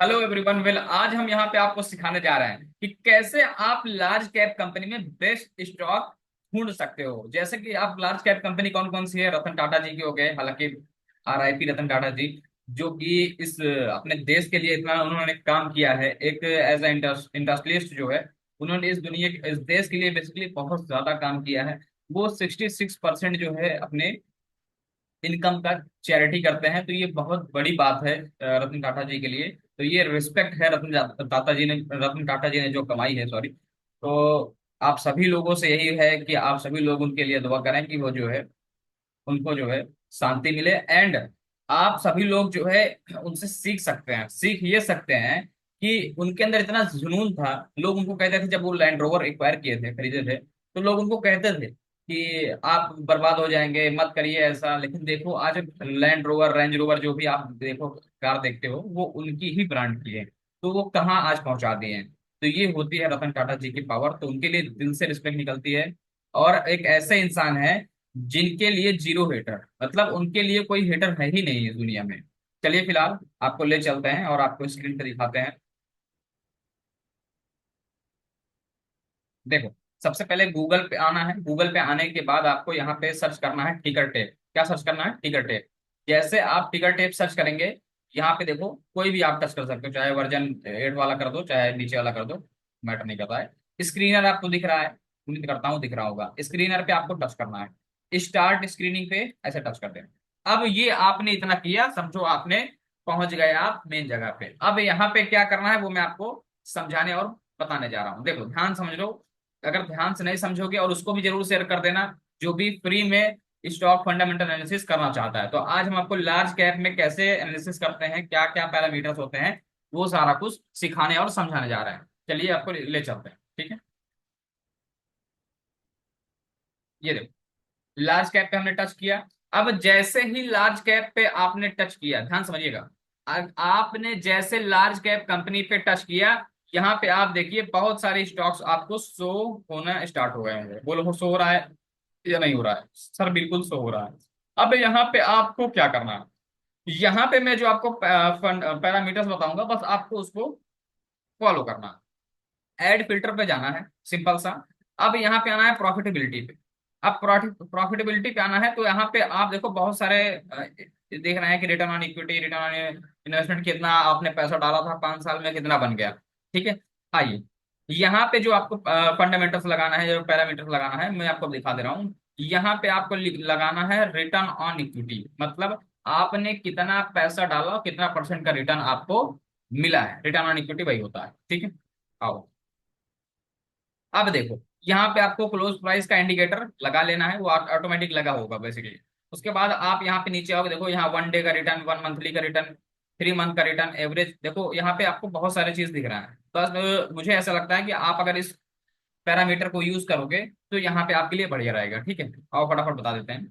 Hello everyone, well आज हम यहाँ पे आपको सिखाने जा रहे हैं कि कैसे आप लार्ज कैप कंपनी में बेस्ट स्टॉक ढूंढ सकते हो। जैसे कि आप लार्ज कैप कंपनी कौन कौन सी है, रतन टाटा जी के हो गए, हालांकि आरआईपी रतन टाटा जी, जो कि इस अपने देश के लिए इतना उन्होंने काम किया है। एक एज ए इंडस्ट्रियलिस्ट जो है, उन्होंने इस देश के लिए बेसिकली बहुत ज्यादा काम किया है। वो 66% जो है अपने इनकम का चैरिटी करते हैं। तो ये बहुत बड़ी बात है रतन टाटा जी के लिए। तो ये रिस्पेक्ट है रतन टाटा जी ने जो कमाई है, सॉरी। तो आप सभी लोगों से यही है कि आप सभी लोग उनके लिए दुआ करें कि वो जो है, उनको जो है शांति मिले। एंड आप सभी लोग जो है उनसे सीख सकते हैं, सीख ये सकते हैं कि उनके अंदर इतना जुनून था। लोग उनको कहते थे, जब वो लैंड रोवर एक्वायर किए थे, खरीदे थे, तो लोग उनको कहते थे कि आप बर्बाद हो जाएंगे, मत करिए ऐसा। लेकिन देखो आज लैंड रोवर, रेंज रोवर, जो भी आप देखो कार देखते हो, वो उनकी ही ब्रांड की है। तो वो कहाँ आज पहुंचा दिए हैं। तो ये होती है रतन टाटा जी की पावर। तो उनके लिए दिल से रिस्पेक्ट निकलती है। और एक ऐसे इंसान है जिनके लिए जीरो हेटर, मतलब उनके लिए कोई हेटर है ही नहीं है दुनिया में। चलिए फिलहाल आपको ले चलते हैं और आपको स्क्रीन पे दिखाते हैं। देखो, सबसे पहले गूगल पे आना है। गूगल पे आने के बाद आपको यहाँ पे सर्च करना है टिकर टेप। क्या सर्च करना है? टिकर टेप। जैसे आप टिकर टेप सर्च करेंगे, यहाँ पे देखो कोई भी आप टच कर सकते हो, चाहे वर्जन 8 वाला कर दो, चाहे नीचे वाला कर दो, मैटर नहीं करता है। स्क्रीनर आपको दिख रहा है, उम्मीद करता हूँ दिख रहा होगा। स्क्रीनर पे आपको टच करना है, स्टार्ट स्क्रीनिंग पे ऐसे टच कर देना। अब ये आपने इतना किया, समझो आपने पहुंच गए आप मेन जगह पे। अब यहाँ पे क्या करना है वो मैं आपको समझाने और बताने जा रहा हूँ। देखो ध्यान समझ लो। अगर ध्यान से नहीं समझोगे, और उसको भी जरूर शेयर कर देना जो भी फ्री में स्टॉक फंडामेंटल एनालिसिस करना चाहता है। तो आज हम आपको लार्ज कैप में कैसे एनालिसिस करते हैं, क्या क्या पैरामीटर्स होते हैं, वो सारा कुछ सिखाने और समझाने जा रहे हैं। चलिए आपको ले चलते हैं, ठीक है। ये देखो, लार्ज कैप पे हमने टच किया। अब जैसे ही लार्ज कैप पे आपने टच किया, ध्यान समझिएगा। आपने जैसे लार्ज कैप कंपनी पे टच किया, यहाँ पे आप देखिए बहुत सारे स्टॉक्स आपको शो होना स्टार्ट हो गए होंगे। बोलो शो हो रहा है या नहीं हो रहा है? सर बिल्कुल शो हो रहा है। अब यहाँ पे आपको क्या करना है? यहाँ पे मैं जो आपको पैरामीटर्स बताऊंगा, बस आपको उसको फॉलो करना है। एड फिल्टर पे जाना है, सिंपल सा। अब यहाँ पे आना है प्रॉफिटेबिलिटी पे। अब प्रॉफिटेबिलिटी पे आना है, तो यहाँ पे आप देखो बहुत सारे देख रहे हैं कि return on equity, return on investment, कितना आपने पैसा डाला था 5 साल में, कितना बन गया। ठीक है। आइए, यहाँ पे जो आपको फंडामेंटल्स लगाना है, जो पैरामीटर्स लगाना है, मैं आपको दिखा दे रहा हूँ। यहाँ पे आपको लगाना है रिटर्न ऑन इक्विटी, मतलब आपने कितना पैसा डाला और कितना परसेंट का रिटर्न आपको मिला है। रिटर्न ऑन इक्विटी वही होता है, ठीक है। आओ, अब देखो, यहाँ पे आपको क्लोज प्राइस का इंडिकेटर लगा लेना है, वो ऑटोमेटिक लगा होगा बेसिकली। उसके बाद आप यहाँ पे नीचे आओगे, देखो यहाँ 1 डे का रिटर्न, 1 मंथली का रिटर्न, 3 मंथ का रिटर्न, एवरेज। देखो यहाँ पे आपको बहुत सारे चीज दिख रहा है। बस मुझे ऐसा लगता है कि आप अगर इस पैरामीटर को यूज करोगे तो यहाँ पे आपके लिए बढ़िया रहेगा, ठीक है। आओ फटाफट बता देते हैं।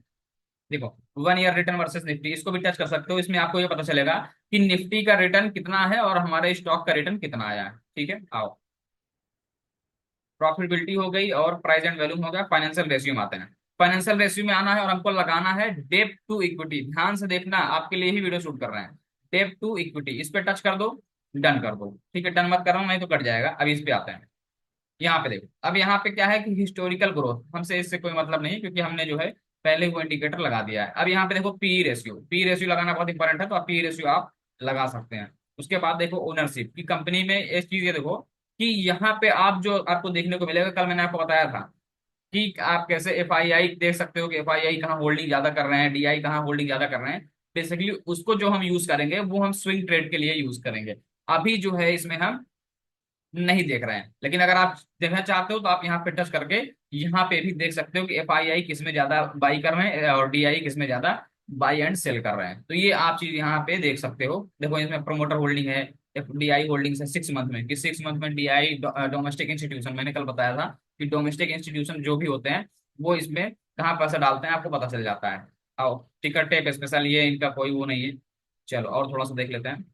देखो, 1 ईयर रिटर्न वर्सेस निफ्टी, इसको भी टच कर सकते हो। इसमें आपको ये पता चलेगा कि निफ्टी का रिटर्न कितना है और हमारे स्टॉक का रिटर्न कितना आया है, ठीक है। आओ, प्रॉफिटेबिलिटी हो गई और प्राइस एंड वैल्यूम हो गया। फाइनेंशियल रेशियो में आते हैं। फाइनेंशियल रेशियो में आना है और हमको लगाना है डेब्ट टू इक्विटी। ध्यान से देखना, आपके लिए ही वीडियो शूट कर रहे हैं। डेब्ट टू इक्विटी, इस पे टच कर दो, डन कर दो, ठीक है। डन मत करना नहीं तो कट जाएगा। अभी इस पे आते हैं। यहाँ पे देखो, अब यहाँ पे क्या है कि हिस्टोरिकल ग्रोथ, हमसे इससे कोई मतलब नहीं, क्योंकि हमने जो है पहले वो इंडिकेटर लगा दिया है। अब यहाँ पे देखो पी रेशियो, पी रेशियो लगाना बहुत इंपॉर्टेंट है, तो आप पी रेशियो आप लगा सकते हैं। उसके बाद देखो ओनरशिप की, कंपनी में एक चीज ये देखो कि यहाँ पे आप जो आपको देखने को मिलेगा, कल मैंने आपको बताया था कि आप कैसे एफ आई आई देख सकते हो कि एफ आई आई कहाँ होल्डिंग ज्यादा कर रहे हैं, डी आई कहाँ होल्डिंग ज्यादा कर रहे हैं। बेसिकली उसको जो हम यूज करेंगे वो हम स्विंग ट्रेड के लिए यूज करेंगे। अभी जो है इसमें हम नहीं देख रहे हैं, लेकिन अगर आप देखना चाहते हो तो आप यहाँ पे टच करके यहाँ पे भी देख सकते हो कि एफ आई आई किस में ज्यादा बाई कर रहे हैं और डी आई किस में ज्यादा बाई एंड सेल कर रहे हैं। तो ये आप चीज यहाँ पे देख सकते हो। देखो इसमें प्रोमोटर होल्डिंग है, एफ डी आई होल्डिंग है 6 मंथ में, कि 6 मंथ में डी आई डोमेस्टिक इंस्टीट्यूशन, मैंने कल बताया था कि डोमेस्टिक इंस्टीट्यूशन जो भी होते हैं वो इसमें कहाँ पैसा डालते हैं आपको पता चल जाता है। आओ, टिकट टेप स्पेशल, ये इनका कोई वो नहीं है। चलो और थोड़ा सा देख लेते हैं।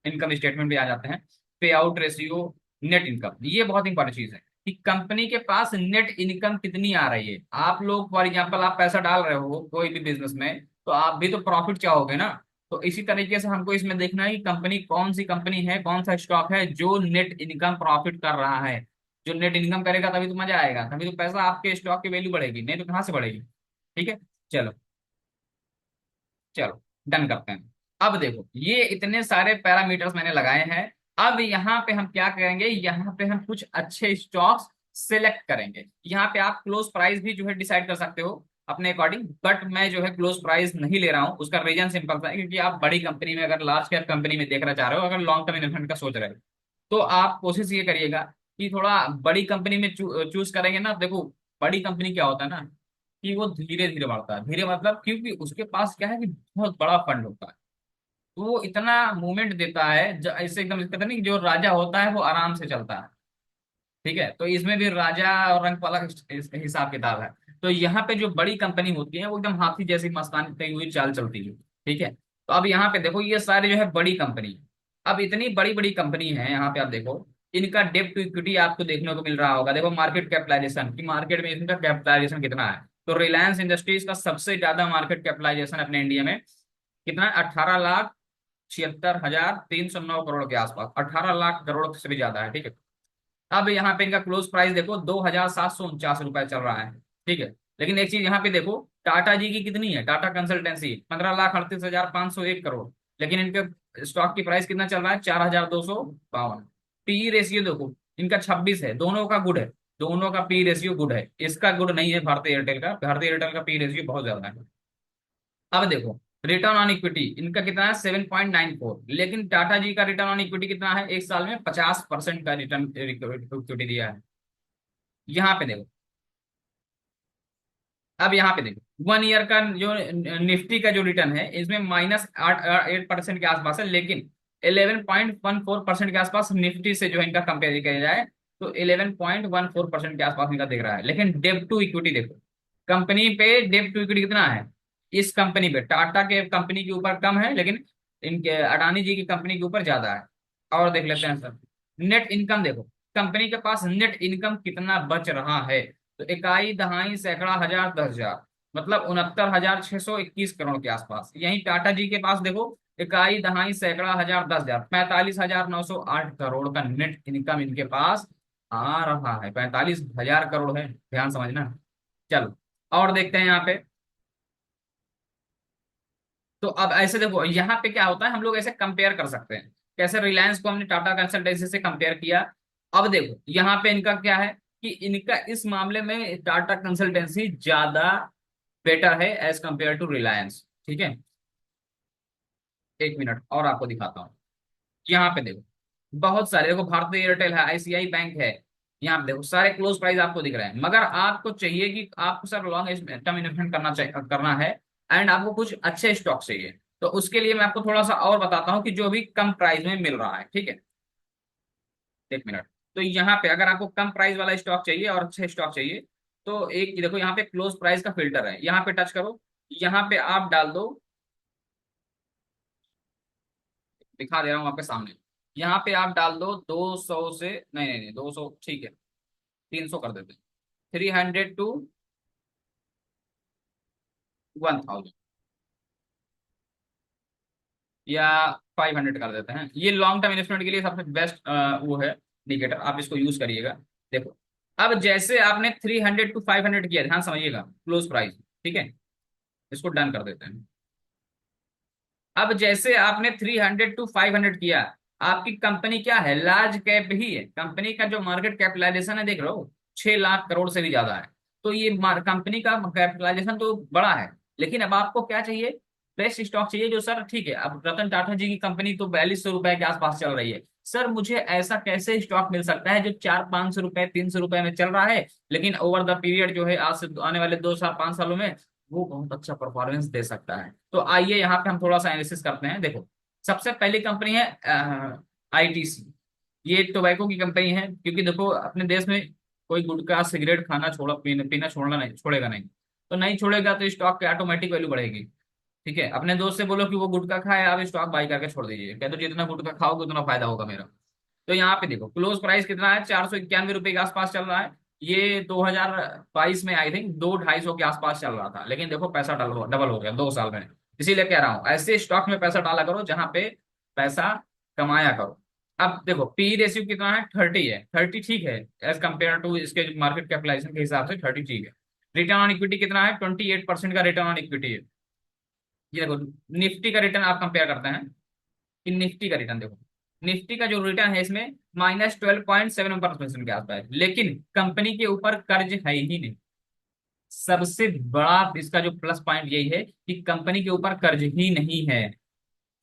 इनकम स्टेटमेंट भी आ जाते हैं। पे आउट रेशियो, नेट इनकम, ये बहुत इंपॉर्टेंट चीज है कि कंपनी के पास नेट इनकम कितनी आ रही है। आप लोग फॉर एग्जांपल आप पैसा डाल रहे हो कोई भी बिजनेस में, तो आप भी तो प्रॉफिट चाहोगे ना। तो इसी तरीके से हमको इसमें देखना है कि कंपनी कौन सी कंपनी है, कौन सा स्टॉक है जो नेट इनकम प्रॉफिट कर रहा है। जो नेट इनकम करेगा तभी तो मजा आएगा, तभी तो पैसा आपके स्टॉक की वैल्यू बढ़ेगी, नहीं तो कहाँ से बढ़ेगी। ठीक है। चलो, चलो डन करते हैं। अब देखो ये इतने सारे पैरामीटर्स मैंने लगाए हैं। अब यहाँ पे हम क्या करेंगे, यहाँ पे हम कुछ अच्छे स्टॉक्स सिलेक्ट करेंगे। यहाँ पे आप क्लोज प्राइस भी जो है डिसाइड कर सकते हो अपने अकॉर्डिंग, बट मैं जो है क्लोज प्राइस नहीं ले रहा हूँ। उसका रीजन सिंपल सा है, क्योंकि आप बड़ी कंपनी में, अगर लार्ज कैप कंपनी में देखना चाह रहे हो, अगर लॉन्ग टर्म इन्वेस्टमेंट का सोच रहे हो, तो आप कोशिश ये करिएगा कि थोड़ा बड़ी कंपनी में चूज करेंगे ना। देखो बड़ी कंपनी क्या होता है ना, कि वो धीरे धीरे बढ़ता है। धीरे मतलब क्योंकि उसके पास क्या है कि बहुत बड़ा फंड होता है, तो वो इतना मूवमेंट देता है ऐसे एकदम कहते नहीं, जो राजा होता है वो आराम से चलता है। ठीक है, तो इसमें भी राजा और रंग वाला हिसाब किताब है। तो यहाँ पे जो बड़ी कंपनी होती है वो एकदम हाथी जैसी मस्तानी कही हुई चाल चलती है। ठीक है, तो अब यहाँ पे देखो ये सारे जो है बड़ी कंपनी, अब इतनी बड़ी बड़ी कंपनी है, यहाँ पे आप देखो इनका डेब्ट टू इक्विटी आपको देखने को मिल रहा होगा। देखो मार्केट कैपिटलाइजेशन की, मार्केट में इनका कैपिटलाइजेशन कितना है, तो रिलायंस इंडस्ट्रीज का सबसे ज्यादा मार्केट कैपिटलाइजेशन अपने इंडिया में कितना है, 18,76,309 करोड़ के आसपास, 18 लाख करोड़ से भी ज्यादा है। ठीक है, अब यहाँ पे इनका क्लोज प्राइस देखो 2,749 रुपए चल रहा है। ठीक है, लेकिन एक चीज यहाँ पे देखो, टाटा जी की कितनी है, टाटा कंसल्टेंसी 15,38,501 करोड़, लेकिन इनके स्टॉक की प्राइस कितना चल रहा है, 4,252। पी रेशियो देखो इनका 26 है, दोनों का गुड है, दोनों का पी रेशियो गुड है। इसका गुड नहीं है भारतीय एयरटेल का, भारतीय एयरटेल का पी रेशियो बहुत ज्यादा है। अब देखो रिटर्न ऑन इक्विटी इनका कितना है, 7.94, लेकिन टाटा जी का रिटर्न ऑन इक्विटी कितना है, एक साल में 50% का रिटर्न इक्विटी दिया है। यहाँ पे देखो, अब यहाँ पे देखो 1 ईयर का जो निफ्टी का जो रिटर्न है, इसमें -8% के आसपास है, लेकिन 11.14% के आसपास निफ्टी से जो है इनका कंपेयर किया जाए तो 11.14% के आसपास इनका दिख रहा है। लेकिन डेब्ट टू इक्विटी देखो, कंपनी पे डेब्ट टू इक्विटी कितना है, इस कंपनी पे टाटा के कंपनी के ऊपर कम है, लेकिन इनके अडानी जी की कंपनी के ऊपर ज्यादा है। और देख लेते हैं सर, नेट इनकम देखो कंपनी के पास नेट इनकम कितना बच रहा है, तो इकाई दहाई सैकड़ा हजार दस हजार, मतलब 69,621 करोड़ के आसपास। यहीं टाटा जी के पास देखो, इकाई दहाई सैकड़ा हजार दस हजार, 45,908 करोड़ का नेट इनकम इनके पास आ रहा है। 45,000 करोड़ है, ध्यान समझना। चलो और देखते हैं यहाँ पे। तो अब ऐसे देखो यहाँ पे क्या होता है, हम लोग ऐसे कंपेयर कर सकते हैं, कैसे रिलायंस को हमने टाटा कंसल्टेंसी से कंपेयर किया। अब देखो यहाँ पे इनका क्या है, कि इनका इस मामले में टाटा कंसल्टेंसी ज्यादा बेटर है एज कंपेयर टू रिलायंस। ठीक है, एक मिनट और आपको दिखाता हूँ। यहाँ पे देखो बहुत सारे, देखो भारतीय एयरटेल है, आईसीआई बैंक है, यहाँ पे देखो सारे क्लोज प्राइस आपको दिख रहे हैं। मगर आपको चाहिए कि आपको सर लॉन्ग टर्म इन्वेस्टमेंट करना है, एंड आपको कुछ अच्छे स्टॉक चाहिए, तो उसके लिए मैं आपको थोड़ा सा और बताता हूँ कि जो भी कम प्राइस में मिल रहा है। ठीक है, एक मिनट। तो यहाँ पे अगर आपको कम प्राइस वाला स्टॉक चाहिए और अच्छे स्टॉक चाहिए, तो एक देखो यहाँ पे क्लोज प्राइस का फिल्टर है, यहाँ पे टच करो, यहाँ पे आप डाल दो, दिखा दे रहा हूँ आपके सामने। यहाँ पे आप डाल दो 200 से, नहीं नहीं नहीं 200 ठीक है, 300 कर देते हैं, 300 to 1,000, या 500 कर देते हैं। ये लॉन्ग टर्म इन्वेस्टमेंट के लिए सबसे बेस्ट वो है इंडिकेटर, आप इसको यूज करिएगा। देखो अब जैसे आपने 300 to 500 किया, ध्यान समझिएगा क्लोज प्राइस। ठीक है, इसको डन कर देते हैं। अब जैसे आपने 300 to 500 किया, आपकी कंपनी क्या है, लार्ज कैप ही है, कंपनी का जो मार्केट कैपिटलाइजेशन है देख रहे हो 6 लाख करोड़ से भी ज्यादा है। तो ये कंपनी का कैपिटलाइजेशन तो बड़ा है, लेकिन अब आपको क्या चाहिए, बेस्ट स्टॉक चाहिए जो, सर ठीक है अब रतन टाटा जी की कंपनी तो 4200 रुपए के आसपास चल रही है, सर मुझे ऐसा कैसे स्टॉक मिल सकता है जो 400-500 रुपए 300 रुपए में चल रहा है, लेकिन ओवर द पीरियड जो है आज से आने वाले 2 साल 5 सालों में वो बहुत अच्छा परफॉर्मेंस दे सकता है। तो आइए यहाँ पे हम थोड़ा सा एनालिसिस करते हैं। देखो सबसे पहली कंपनी है आईटीसी, ये टोबैको की कंपनी है, क्योंकि देखो अपने देश में कोई गुटखा सिगरेट खाना छोड़ा, पीना छोड़ना नहीं छोड़ेगा नहीं, तो नहीं छोड़ेगा तो स्टॉक की ऑटोमेटिक वैल्यू बढ़ेगी। ठीक है, अपने दोस्त से बोलो कि वो गुटखा खाए, आप स्टॉक बाई करके छोड़ दीजिए, कहते हो जितना गुटखा खाओगे उतना फायदा होगा मेरा। तो यहाँ पे देखो क्लोज प्राइस कितना है, 491 रुपए के आसपास चल रहा है। ये 2022 में आई थिंक 200-250 के आसपास चल रहा था, लेकिन देखो पैसा डबल डबल हो गया 2 साल में। इसीलिए कह रहा हूं ऐसे स्टॉक में पैसा डाला करो जहां पे पैसा कमाया करो। अब देखो पी रेशियो कितना है, 30 है, 30 ठीक है, एज कम्पेयर टू इसके मार्केट कैपिटलाइजेशन के हिसाब से 30 ठीक है। रिटर्न ऑन इक्विटी कितना है, 28% का रिटर्न ऑन इक्विटी है। ये देखो निफ्टी का रिटर्न आप कंपेयर करते हैं कि निफ्टी का रिटर्न देखो, निफ्टी का जो रिटर्न है इसमें -12.7% के आसपास है, लेकिन कंपनी के ऊपर कर्ज है ही नहीं। सबसे बड़ा इसका जो प्लस पॉइंट यही है कि कंपनी के ऊपर कर्ज ही नहीं है,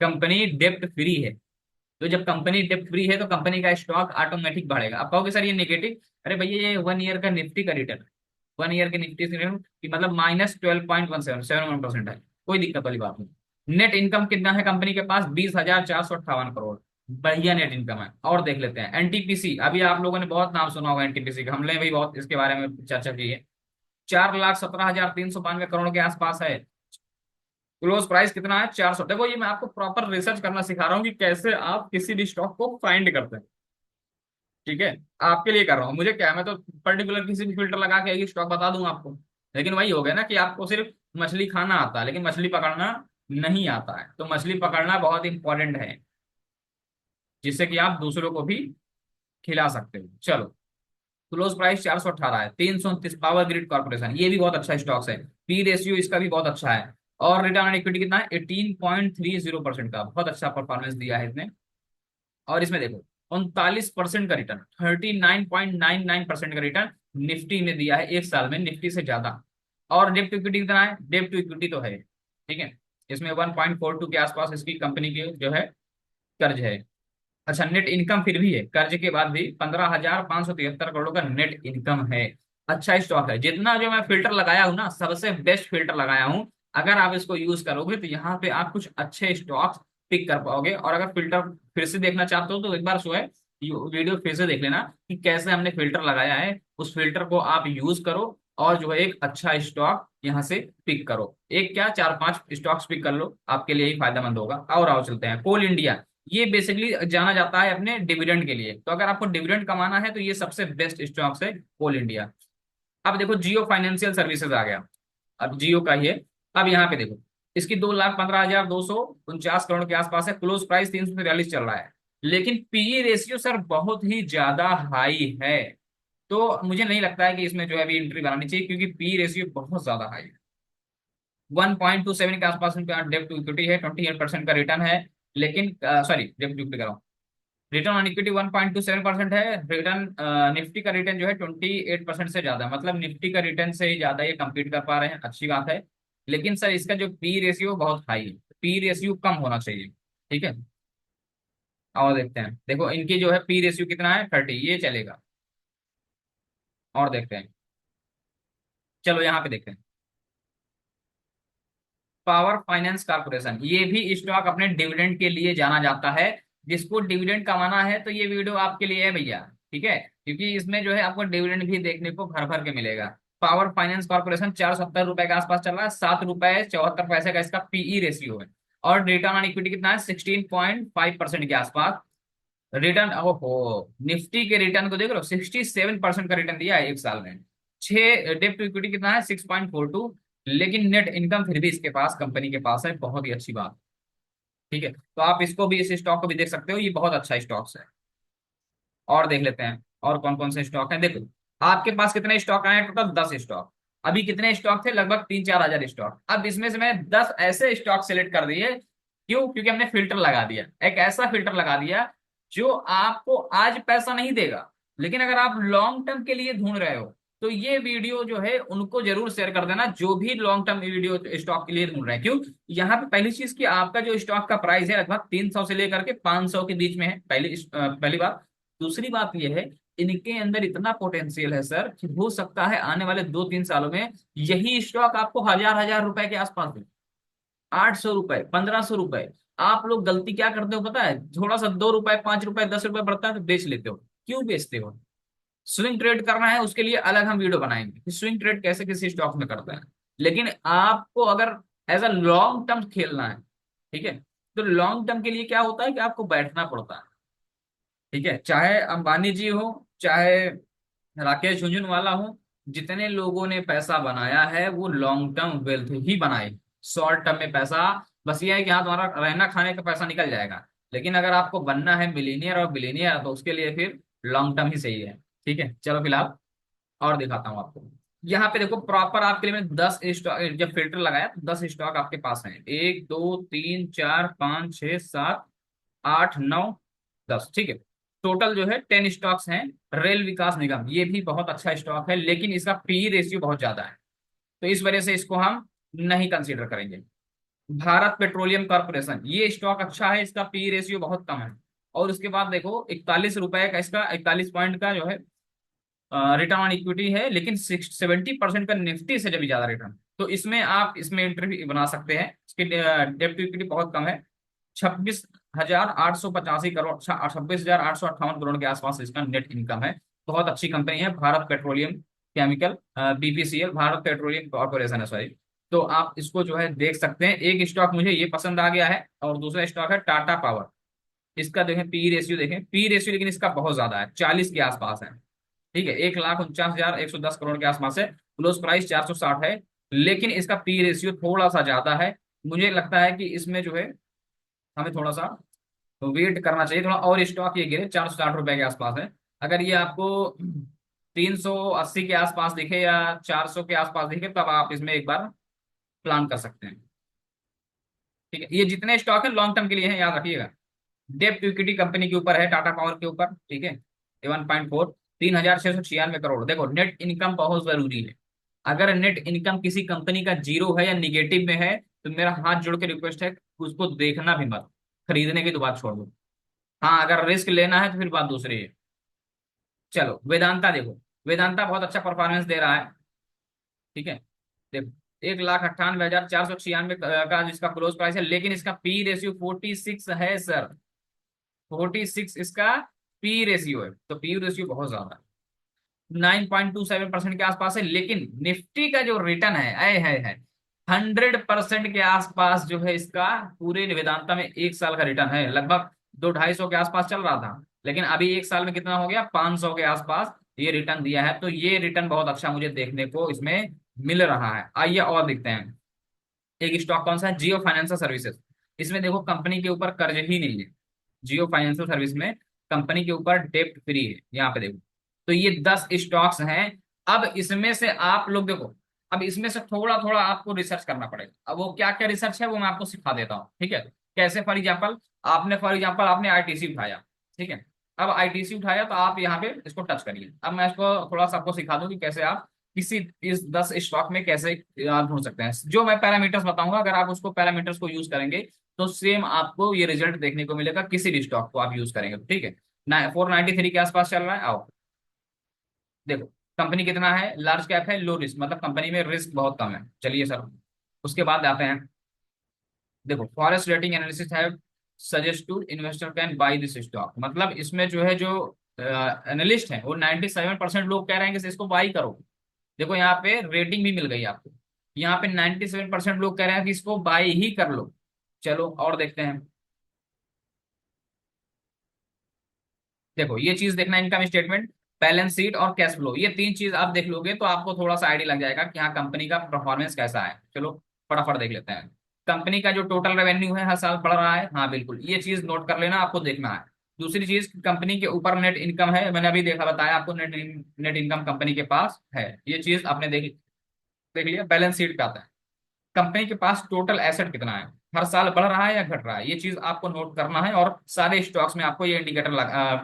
कंपनी डेप्ट फ्री है। तो जब कंपनी डेप्ट फ्री है तो कंपनी का स्टॉक ऑटोमेटिक बढ़ेगा। आप कहोगे सर ये नेगेटिव, अरे भैया ये 1 ईयर का निफ्टी का रिटर्न, 1 ईयर के निफ्टी से रिटर्न कि मतलब -12.17% है, कोई दिक्कत वाली बात नहीं। नेट इनकम कितना है कंपनी के पास, 20,458 करोड़, बढ़िया नेट इनकम है। और देख लेते हैं एनटीपीसी, अभी आप लोगों ने बहुत नाम सुना होगा एनटीपीसी का, हमने भी बहुत इसके बारे में चर्चा की है। 4,17,392 करोड़ के आसपास है। क्लोज प्राइस कितना है, 400। देखो ये मैं आपको प्रॉपर रिसर्च करना सिखा रहा हूँ कि कैसे आप किसी भी स्टॉक को फाइंड करते हैं, ठीक है। आपके लिए कर रहा हूँ, मुझे क्या है, मैं तो पर्टिकुलर किसी भी फिल्टर लगा के एक स्टॉक बता दूंगा आपको। लेकिन वही हो गया ना कि आपको सिर्फ मछली खाना आता है लेकिन मछली पकड़ना नहीं आता है। तो मछली पकड़ना बहुत इंपॉर्टेंट है, जिससे कि आप दूसरों को भी खिला सकते हो। चलो, क्लोज प्राइस 418 है। 329 पावर ग्रिड कॉर्पोरेशन, ये भी बहुत अच्छा स्टॉक्स है। पी रेशियो इसका भी बहुत अच्छा है। और रिटर्न ऑन इक्विटी कितना है, 18.30% का, बहुत अच्छा परफॉर्मेंस दिया है इसने। और इसमें देखो 39% का रिटर्न, 39.99% का रिटर्न निफ्टी ने दिया है एक साल में, निफ्टी से ज्यादा। और डेप्ट टू इक्विटी कितना है, डेप्ट टू इक्विटी तो है, ठीक है, इसमें 1.42 के आसपास इसकी कंपनी की जो है कर्ज है। अच्छा, नेट इनकम फिर भी है, कर्ज के बाद भी 15,573 करोड़ का नेट इनकम है। अच्छा स्टॉक है। जितना जो मैं फिल्टर लगाया हूँ ना, सबसे बेस्ट फिल्टर लगाया हूँ। अगर आप इसको यूज करोगे तो यहाँ पे आप कुछ अच्छे स्टॉक्स पिक कर पाओगे। और अगर फिल्टर फिर से देखना चाहते हो तो एक बार जो है वीडियो फिर से देख लेना कि कैसे हमने फिल्टर लगाया है। उस फिल्टर को आप यूज करो और जो है एक अच्छा स्टॉक यहाँ से पिक करो। एक क्या, 4-5 स्टॉक्स पिक कर लो, आपके लिए ही फायदेमंद होगा। और आओ चलते हैं कोल इंडिया। ये बेसिकली जाना जाता है अपने डिविडेंड के लिए, तो अगर आपको डिविडेंड कमाना है तो ये सबसे बेस्ट स्टॉक्स है कोल इंडिया। अब देखो जियो फाइनेंशियल सर्विसेज आ गया, अब जियो का ही है। अब यहाँ पे देखो इसकी 2,15,249 करोड़ के आसपास है, क्लोज प्राइस 343 चल रहा है। लेकिन पीई रेशियो सर बहुत ही ज्यादा हाई है। तो मुझे नहीं लगता है कि इसमें जो है अभी एंट्री बनानी चाहिए, क्योंकि पी रेशियो बहुत ज्यादा हाई है। 1.27 के आसपास इनका डेप्ट टू इक्विटी है, 28% का रिटर्न है। लेकिन सॉरी, डेप्ट टू इक्विटी का रिटर्न ऑन इक्विटी 1.27% है। रिटर्न निफ्टी का रिटर्न जो है 28% से ज्यादा, मतलब निफ्टी का रिटर्न से ही ज्यादा ये compete कर पा रहे हैं, अच्छी बात है। लेकिन सर इसका जो पी रेशियो बहुत हाई है, पी रेशियो कम होना चाहिए, ठीक है। और देखते हैं, देखो इनकी जो है पी रेशियो कितना है, 30, ये चलेगा। और देखते हैं, चलो यहाँ पे देखते हैं पावर फाइनेंस कॉर्पोरेशन। ये भी स्टॉक अपने डिविडेंड के लिए जाना जाता है। जिसको डिविडेंड कमाना है तो ये वीडियो आपके लिए है भैया, ठीक है, क्योंकि इसमें जो है आपको डिविडेंड भी देखने को भर भर के मिलेगा। पावर फाइनेंस कॉर्पोरेशन 470 रुपए के आसपास चल रहा है, 7 रुपए 74 पैसे का इसका पीई रेशियो है। और रिटर्न ऑन इक्विटी कितना है, 16.5% के आसपास। रिटर्न, ओहो, निफ्टी के रिटर्न को देख लो, 67% का रिटर्न दिया है एक साल में। 6 डेप्ट टू इक्विटी कितना है, 6.42। लेकिन नेट इनकम फिर भी इसके पास, कंपनी के पास है, बहुत ही अच्छी बात, ठीक है। तो आप इसको भी, इस स्टॉक को भी देख सकते हो, ये बहुत अच्छा स्टॉक्स है। और देख लेते हैं और कौन कौन से स्टॉक हैं। देखो आपके पास कितने स्टॉक आए, टोटल 10 स्टॉक। अभी कितने स्टॉक थे, लगभग 3-4 हजार स्टॉक। अब इसमें से मैंने 10 ऐसे स्टॉक सेलेक्ट कर दिए। क्यों, क्योंकि हमने फिल्टर लगा दिया, एक ऐसा फिल्टर लगा दिया जो आपको आज पैसा नहीं देगा, लेकिन अगर आप लॉन्ग टर्म के लिए ढूंढ रहे हो तो ये वीडियो जो है उनको जरूर शेयर कर देना, जो भी लॉन्ग टर्म वीडियो स्टॉक के लिए ढूंढ रहे हैं। क्यों, यहाँ पे पहली चीज कि आपका जो स्टॉक का प्राइस है लगभग 300 से लेकर के 500 के बीच में है, पहली बात। दूसरी बात यह है, इनके अंदर इतना पोटेंशियल है सर कि हो सकता है आने वाले 2-3 सालों में यही स्टॉक आपको हजार हजार रुपए के आसपास दे, 800 रुपए, 1500 रुपए। आप लोग गलती क्या करते हो पता है, थोड़ा सा 2 रुपए, 5 रुपए, 10 रुपए बढ़ता है तो बेच लेते हो। क्यों बेचते हो, स्विंग ट्रेड करना है उसके लिए अलग हम वीडियो बनाएंगे कि स्विंग ट्रेड कैसे किसी स्टॉक में करते हैं। लेकिन आपको अगर एज अ लॉन्ग टर्म खेलना है, ठीक है, तो लॉन्ग टर्म के लिए क्या होता है कि आपको बैठना पड़ता है, ठीक है। चाहे अंबानी जी हो, चाहे राकेश झुनझुनवाला हो, जितने लोगों ने पैसा बनाया है वो लॉन्ग टर्म वेल्थ ही बनाए। शॉर्ट टर्म में पैसा, बस ये है कि हाँ तुम्हारा रहना खाने का पैसा निकल जाएगा, लेकिन अगर आपको बनना है मिलीनियर और बिलीनियर तो उसके लिए फिर लॉन्ग टर्म ही सही है। ठीक है, चलो फिलहाल और दिखाता हूँ आपको। यहाँ पे देखो प्रॉपर आपके लिए मैंने 10 स्टॉक, जब फिल्टर लगाया तो 10 स्टॉक आपके पास हैं, 1 2 3 4 5 6 7 8 9 10। ठीक है, टोटल जो है 10 स्टॉक्स हैं। रेल विकास निगम ये भी बहुत अच्छा स्टॉक है, लेकिन इसका पी रेशियो बहुत ज्यादा है, तो इस वजह से इसको हम नहीं कंसीडर करेंगे। भारत पेट्रोलियम कॉर्पोरेशन ये स्टॉक अच्छा है, इसका पी रेशियो बहुत कम है। और उसके बाद देखो 41 रुपए का इसका, 41 पॉइंट का जो है रिटर्न ऑन इक्विटी है, लेकिन 70% का निफ्टी से जब भी ज्यादा रिटर्न, तो इसमें आप इसमें एंट्री बना सकते हैं। इसकी डेप्ट टू इक्विटी बहुत कम है, 26,885 करोड़, 26,858 करोड़ के आसपास इसका नेट इनकम है। बहुत अच्छी कंपनी है Bharat petroleum chemical, BPCL, Bharat petroleum corporation है सॉरी। तो आप इसको जो है देख सकते हैं। एक स्टॉक मुझे ये पसंद आ गया है, और दूसरा स्टॉक है टाटा पावर। इसका देखें पी रेशियो, देखें पी रेशियो लेकिन इसका बहुत ज्यादा है, 40 के आसपास है। ठीक है, 1,49,110 करोड़ के आसपास है, क्लोज प्राइस 460 है, लेकिन इसका पी रेशियो थोड़ा सा ज्यादा है। मुझे लगता है कि इसमें जो है हमें थोड़ा सा वेट करना चाहिए, थोड़ा और स्टॉक ये गिरे, 460 रुपए के आसपास है। अगर ये आपको 380 के आसपास दिखे या 400 के आसपास दिखे, तब आप इसमें एक बार प्लान कर सकते हैं। ठीक है, ये जितने स्टॉक है लॉन्ग टर्म के लिए है, याद रखिएगा। डेप्ट इक्विटी कंपनी के ऊपर है, टाटा पावर के ऊपर। ठीक है, 1.4, 3,696 करोड़। देखो नेट इनकम बहुत जरूरी है। अगर नेट इनकम किसी कंपनी का जीरो है या निगेटिव में है, तो मेरा हाथ जोड़ के रिक्वेस्ट है उसको देखना भी मत, खरीदने की तो बात छोड़ दो। हाँ, अगर रिस्क लेना है तो फिर बात दूसरी है। चलो वेदांता देखो, वेदांता बहुत अच्छा परफॉर्मेंस दे रहा है। ठीक है, देखो 1,98,496 का जिसका क्लोज प्राइस है, लेकिन इसका पी रेशियो 46 है सर। 46 इसका पी रेशियो है, तो पी रेशियो बहुत ज्यादा, 9.27% के आसपास है। लेकिन निफ्टी का जो रिटर्न है, आए है 100% के आसपास जो है इसका, पूरे वेदांता में 1 साल का रिटर्न है। लगभग 200-250 के आसपास चल रहा था, लेकिन अभी 1 साल में कितना हो गया, 500 के आसपास ये रिटर्न दिया है। तो ये रिटर्न बहुत अच्छा मुझे देखने को इसमें मिल रहा है। आइए और देखते हैं। एक स्टॉक कौन सा है, जियो फाइनेंशियल सर्विसेज। इसमें देखो कंपनी के ऊपर कर्ज ही नहीं है। जियो फाइनेंशियल सर्विस में कंपनी के ऊपर डेप्ट फ्री है, यहाँ पे देखो। तो ये 10 स्टॉक्स हैं। अब इसमें से आप लोग देखो, अब इसमें से थोड़ा थोड़ा आपको रिसर्च करना पड़ेगा। अब वो क्या क्या रिसर्च है वो मैं आपको सिखा देता हूँ। ठीक है, कैसे, फॉर एग्जाम्पल आपने आईटीसी उठाया। ठीक है, अब आईटीसी उठाया तो आप यहाँ पे इसको टच करिए। अब मैं इसको थोड़ा सा आपको सिखा दूं कि कैसे आप किसी इस 10 स्टॉक में कैसे आप ढूंढ सकते हैं। जो मैं पैरामीटर्स बताऊंगा, अगर आप उसको पैरामीटर्स को यूज करेंगे तो सेम आपको ये रिजल्ट देखने को मिलेगा, किसी भी स्टॉक को आप यूज करेंगे तो। ठीक है, 493 के आसपास चल रहा है। आओ देखो, कंपनी कितना है, लार्ज कैप है, लो रिस्क, मतलब कंपनी में रिस्क बहुत कम है। चलिए सर, उसके बाद आते हैं। देखो फॉरेस्ट रेटिंग एनालिसिस है, suggest to investor can buy this stock, मतलब इसमें जो है जो एनालिस्ट है वो 97% लोग कह रहे हैं कि इसको बाई करो। देखो यहाँ पे रेटिंग भी मिल गई आपको, यहाँ पे 97% लोग कह रहे हैं कि इसको बाई ही कर लो। चलो और देखते हैं। देखो ये चीज देखना, इनकम स्टेटमेंट, बैलेंस शीट और कैश फ्लो, ये 3 चीज आप देख लोगे तो आपको थोड़ा सा आइडिया लग जाएगा कि हाँ कंपनी का परफॉर्मेंस कैसा है। चलो फटाफट देख लेते हैं। कंपनी का जो टोटल रेवेन्यू है हर साल बढ़ रहा है, हाँ बिल्कुल, ये चीज नोट कर लेना, आपको देखना है। दूसरी चीज, कंपनी के ऊपर नेट इनकम है, मैंने अभी देखा बताया आपको, नेट नेट इनकम कंपनी के पास है, ये चीज आपने देख देख लिया। बैलेंस शीट पे आता है, कंपनी के पास टोटल एसेट कितना है, हर साल बढ़ रहा है या घट रहा है, ये चीज आपको नोट करना है। और सारे स्टॉक्स में आपको ये इंडिकेटर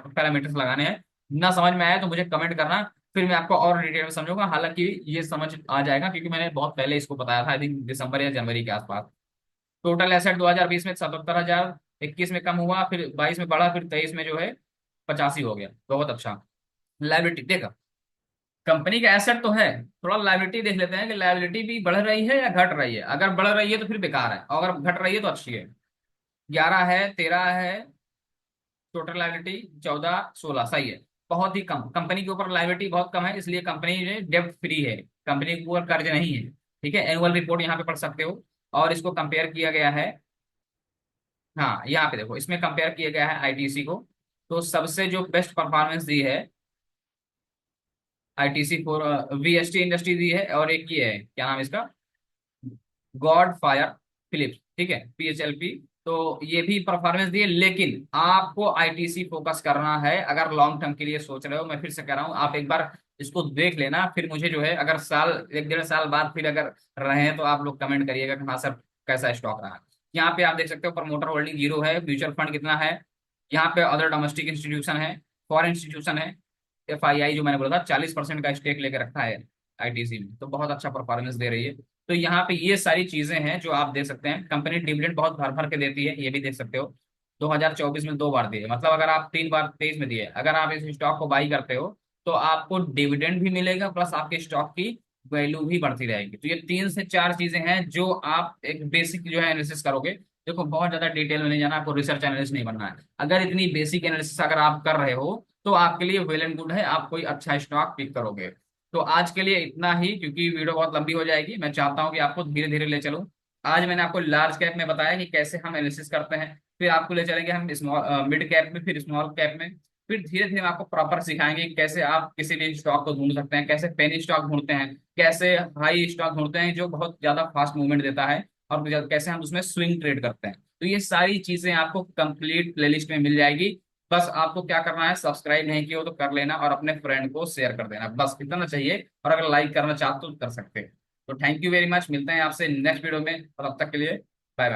पैरामीटर्स लगाने हैं। ना समझ में आया तो मुझे कमेंट करना, फिर मैं आपको और डिटेल में समझूंगा। हालांकि ये समझ आ जाएगा क्योंकि मैंने बहुत पहले इसको बताया था, आई थिंक दिसंबर या जनवरी के आसपास। टोटल एसेट 2020 में 77,000, 21 में कम हुआ, फिर 22 में बढ़ा, फिर 23 में जो है 85 हो गया। बहुत अच्छा। लाइबिलिटी देखा, कंपनी का एसेट तो है, थोड़ा लायबिलिटी देख लेते हैं कि लायबिलिटी भी बढ़ रही है या घट रही है। अगर बढ़ रही है तो फिर बेकार है, और अगर घट रही है तो अच्छी है। 11 है, 13 है टोटल लायबिलिटी, 14, 16 सही है। बहुत ही कम, कंपनी के ऊपर लायबिलिटी बहुत कम है, इसलिए कंपनी जो डेब्ट फ्री है, कंपनी के ऊपर कर्ज नहीं है। ठीक है, एनुअल रिपोर्ट यहाँ पे पढ़ सकते हो। और इसको कंपेयर किया गया है, हाँ यहाँ पे देखो, इसमें कंपेयर किया गया है आईटीसी को। तो सबसे जो बेस्ट परफॉर्मेंस दी है आईटीसी फॉर वीएसटी इंडस्ट्री दी है, और एक ये है क्या नाम है इसका, गॉड फायर फिलिप्स, ठीक है, PHLP। तो ये भी परफॉर्मेंस दिए, लेकिन आपको आईटीसी फोकस करना है अगर लॉन्ग टर्म के लिए सोच रहे हो। मैं फिर से कह रहा हूँ, आप एक बार इसको देख लेना, फिर मुझे जो है अगर साल, 1 1.5 साल बाद फिर अगर रहे हैं तो आप लोग कमेंट करिएगा कि हाँ सर कैसा स्टॉक रहा। यहाँ पे आप देख सकते हो प्रमोटर होल्डिंग 0 है, म्यूचुअल फंड कितना है, यहाँ पे अदर डोमेस्टिक इंस्टीट्यूशन है, फॉरेन इंस्टीट्यूशन है, FII जो मैंने बोला था 40% का स्टेक लेके रखा है आईटीसी में, तो बहुत अच्छा परफॉर्मेंस दे रही है। तो यहाँ पे ये सारी चीजें हैं जो आप देख सकते हैं। कंपनी डिविडेंड बहुत भर भर के देती है, ये भी देख सकते हो। 2024 में 2 बार दिए, मतलब अगर आप 3 बार 23 में दिए, अगर आप इस स्टॉक को बाई करते हो तो आपको डिविडेंड भी मिलेगा प्लस आपके स्टॉक की वैल्यू भी बढ़ती रहेगी। तो ये 3 से 4 चीजें हैं जो आप एक बेसिक जो है एनालिसिस करोगे। देखो बहुत ज्यादा डिटेल में नहीं जाना, आपको रिसर्च एनालिस्ट नहीं बनना है। अगर इतनी बेसिक एनालिसिस अगर आप कर रहे हो तो आपके लिए वेल एंड गुड है, आप कोई अच्छा स्टॉक पिक करोगे। तो आज के लिए इतना ही, क्योंकि वीडियो बहुत लंबी हो जाएगी। मैं चाहता हूँ कि आपको धीरे धीरे ले चलूं। आज मैंने आपको लार्ज कैप में बताया कि कैसे हम एनालिसिस करते हैं, फिर आपको ले चलेंगे हम स्मॉल मिड कैप में, फिर स्मॉल कैप में, फिर धीरे धीरे हम आपको प्रॉपर सिखाएंगे कि कैसे आप किसी भी स्टॉक को ढूंढ सकते हैं, कैसे पेनी स्टॉक ढूंढते हैं, कैसे हाई स्टॉक ढूंढते हैं जो बहुत ज्यादा फास्ट मूवमेंट देता है, और कैसे हम उसमें स्विंग ट्रेड करते हैं। तो ये सारी चीजें आपको कंप्लीट प्लेलिस्ट में मिल जाएगी। बस आपको क्या करना है, सब्सक्राइब नहीं किया हो तो कर लेना और अपने फ्रेंड को शेयर कर देना, बस इतना चाहिए। और अगर लाइक करना चाहते हो तो कर सकते हैं। तो थैंक यू वेरी मच, मिलते हैं आपसे नेक्स्ट वीडियो में, और तब तक के लिए